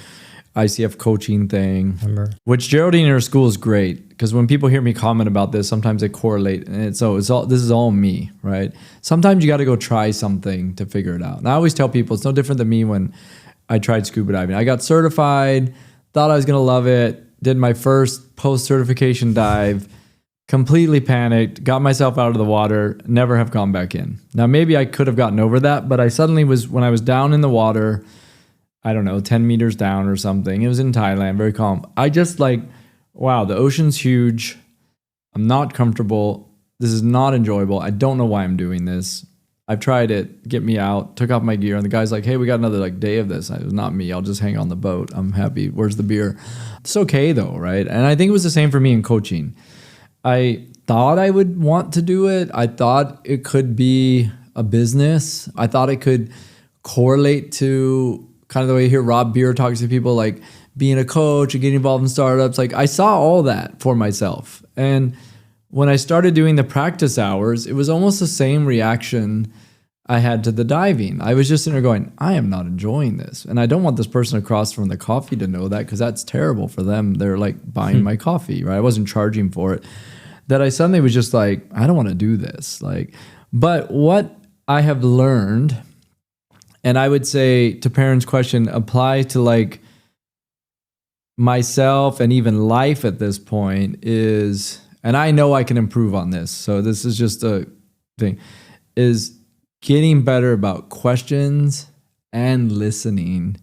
ICF coaching thing, which Geraldine in her school is great, because when people hear me comment about this, sometimes they correlate, and it's all this is all me, right? Sometimes you got to go try something to figure it out. And I always tell people it's no different than me when I tried scuba diving. I got certified, thought I was gonna love it, did my first post-certification dive, completely panicked, got myself out of the water, never have gone back in. Now maybe I could have gotten over that, but I suddenly when I was down in the water, I don't know, 10 meters down or something. It was in Thailand, very calm. I just wow, the ocean's huge. I'm not comfortable. This is not enjoyable. I don't know why I'm doing this. I've tried it. Get me out. Took off my gear. And the guy's like, hey, we got another day of this. It was not me. I'll just hang on the boat. I'm happy. Where's the beer? It's okay though, right? And I think it was the same for me in coaching. I thought I would want to do it. I thought it could be a business. I thought it could correlate to kind of the way you hear Rob Beer talks to people, like being a coach and getting involved in startups. Like I saw all that for myself. And when I started doing the practice hours, it was almost the same reaction I had to the diving. I was just sitting there going, I am not enjoying this. And I don't want this person across from the coffee to know that, because that's terrible for them. They're like buying my coffee, right? I wasn't charging for it. That I suddenly was just like, I don't want to do this. But what I have learned, and I would say to Perrin's question, apply to myself and even life at this point is, and I know I can improve on this, so this is just a thing, is getting better about questions and listening,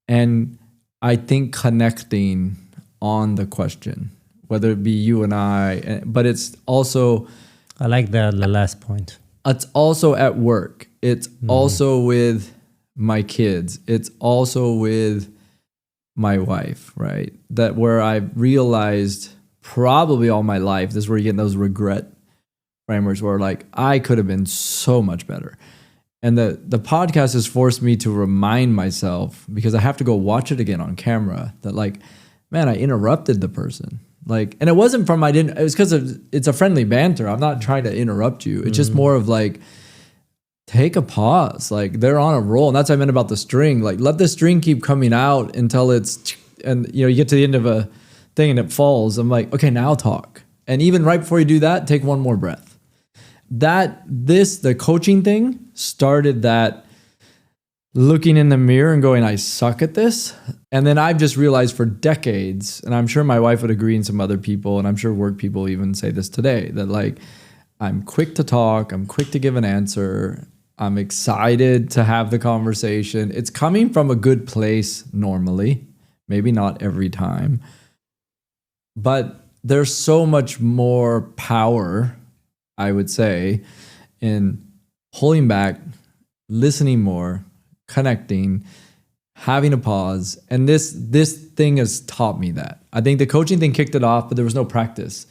and I think connecting on the question, whether it be you and I, but it's also... I like the last point. It's also at work. It's also with my kids. It's also with my wife, right? That where I've realized probably all my life, this is where you get those regret frameworks where I could have been so much better. And the podcast has forced me to remind myself, because I have to go watch it again on camera, that man, I interrupted the person. And it wasn't from it was because it's a friendly banter. I'm not trying to interrupt you. It's just more of take a pause. They're on a roll. And that's what I meant about the string. Let the string keep coming out until you get to the end of a thing and it falls. I'm like, okay, now talk. And even right before you do that, take one more breath. The coaching thing started that looking in the mirror and going, I suck at this. And then I've just realized for decades, and I'm sure my wife would agree and some other people, and I'm sure work people even say this today, that I'm quick to talk, I'm quick to give an answer, I'm excited to have the conversation. It's coming from a good place normally, Maybe not every time. But there's so much more power, I would say, in pulling back, listening more, connecting, having a pause. And this thing has taught me that. I think the coaching thing kicked it off, but there was no practice.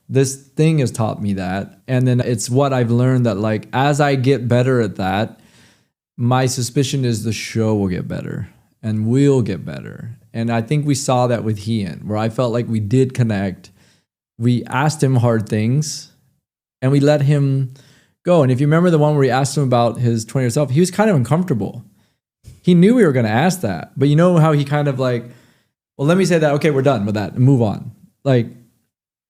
This thing has taught me that. And then it's what I've learned that like, as I get better at that, my suspicion is the show will get better and we'll get better. And I think we saw that with Hien, where I felt like we did connect. We asked him hard things and we let him go. And if you remember the one where we asked him about his 20-year self, he was kind of uncomfortable. He knew we were going to ask that, but you know how he kind of like, well, let me say that. Okay, we're done with that and move on. Like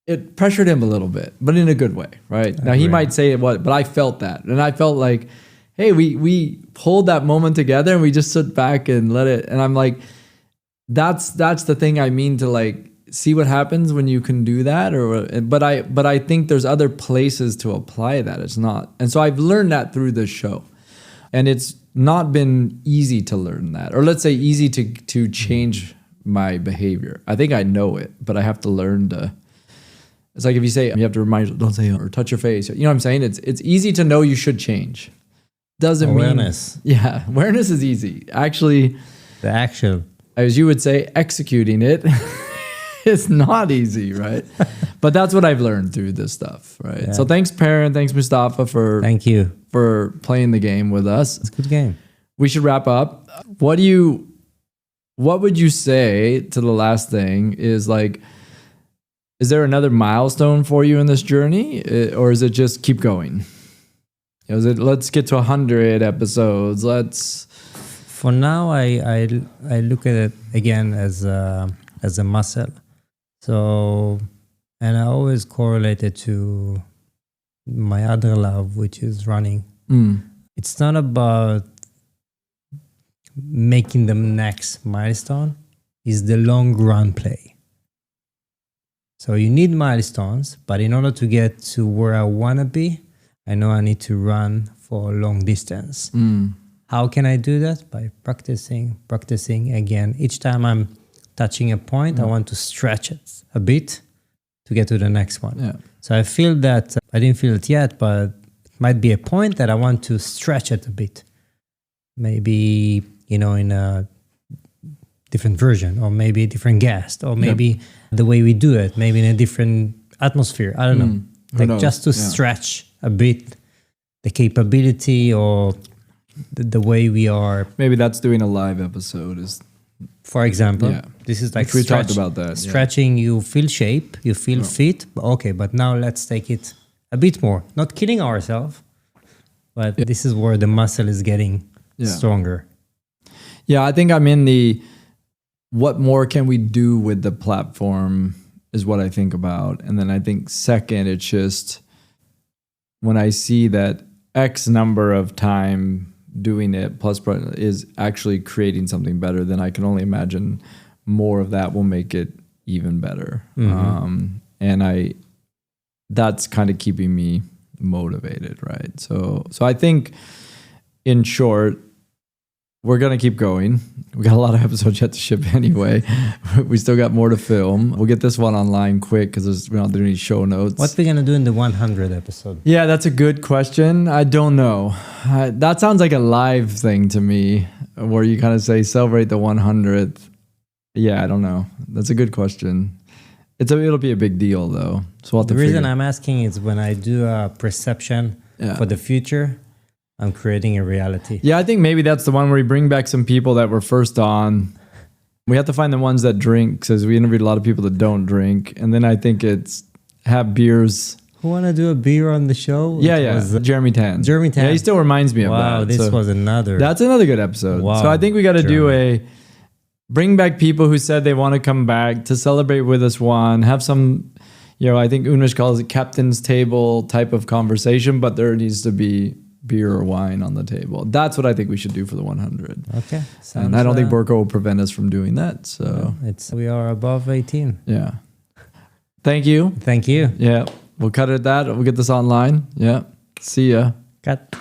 it pressured him a little bit, but in a good way, right? Now he might say it what, but I felt that. And I felt like, hey, we pulled that moment together and we just sit back and let it. And I'm like, that's the thing I mean to like see what happens when you can do that. But I think there's other places to apply that. It's not. And so I've learned that through this show. And it's not been easy to learn that, or let's say easy to change my behavior. I think I know it, but I have to learn to. It's like if you say, you have to remind yourself, don't say or touch your face. You know what I'm saying? It's easy to know you should change. Doesn't awareness. Awareness is easy. Actually, the action, as you would say, executing it is not easy, right? But that's what I've learned through this stuff, right? Yeah. So thanks, Perrin. Thanks, Mustafa, thank you for playing the game with us. It's a good game. We should wrap up. What would you say to the last thing is like, is there another milestone for you in this journey, or is it just keep going? Is it let's get to 100 episodes? For now, I look at it again as a muscle. So, and I always correlate it to my other love, which is running. It's not about making the next milestone. It's the long run play. So you need milestones, but in order to get to where I want to be, I know I need to run for a long distance. How can I do that? By practicing again. Each time I'm touching a point, I want to stretch it a bit to get to the next one. Yeah. So I feel that, I didn't feel it yet, but it might be a point that I want to stretch it a bit. Maybe, in a different version, or maybe a different guest, or maybe the way we do it, maybe in a different atmosphere. I don't know. Like just to stretch a bit the capability or the way we are. Maybe that's doing a live episode is. For example, this is like we talked about that. Stretching, you feel shape, you feel fit. Okay, but now let's take it a bit more. Not killing ourselves, but this is where the muscle is getting stronger. Yeah, I think I'm in the what more can we do with the platform is what I think about. And then I think second, it's just when I see that X number of time doing it plus is actually creating something better, then I can only imagine more of that will make it even better. And that's kind of keeping me motivated, right? So I think in short, we're going to keep going. We got a lot of episodes yet to ship anyway. We still got more to film. We'll get this one online quick because we don't do any show notes. What we going to do in the 100 episode? Yeah, that's a good question. I don't know. That sounds like a live thing to me, where you kind of say celebrate the 100th. Yeah, I don't know. That's a good question. It'll be a big deal though. So we'll have the reason I'm asking is when I do a perception for the future, I'm creating a reality. Yeah, I think maybe that's the one where we bring back some people that were first on. We have to find the ones that drink, because we interviewed a lot of people that don't drink. And then I think it's have beers. Who want to do a beer on the show? Yeah. Jeremy Tan. Yeah, he still reminds me of that. Wow, this was another. That's another good episode. Wow, so I think we got to do bring back people who said they want to come back to celebrate with us one. Have some, I think Unish calls it captain's table type of conversation, but there needs to be beer or wine on the table. That's what I think we should do for the 100. Okay. And I don't think Borko will prevent us from doing that. So we are above 18. Yeah. Thank you. Thank you. Yeah. We'll cut it at that. We'll get this online. Yeah. See ya. Cut.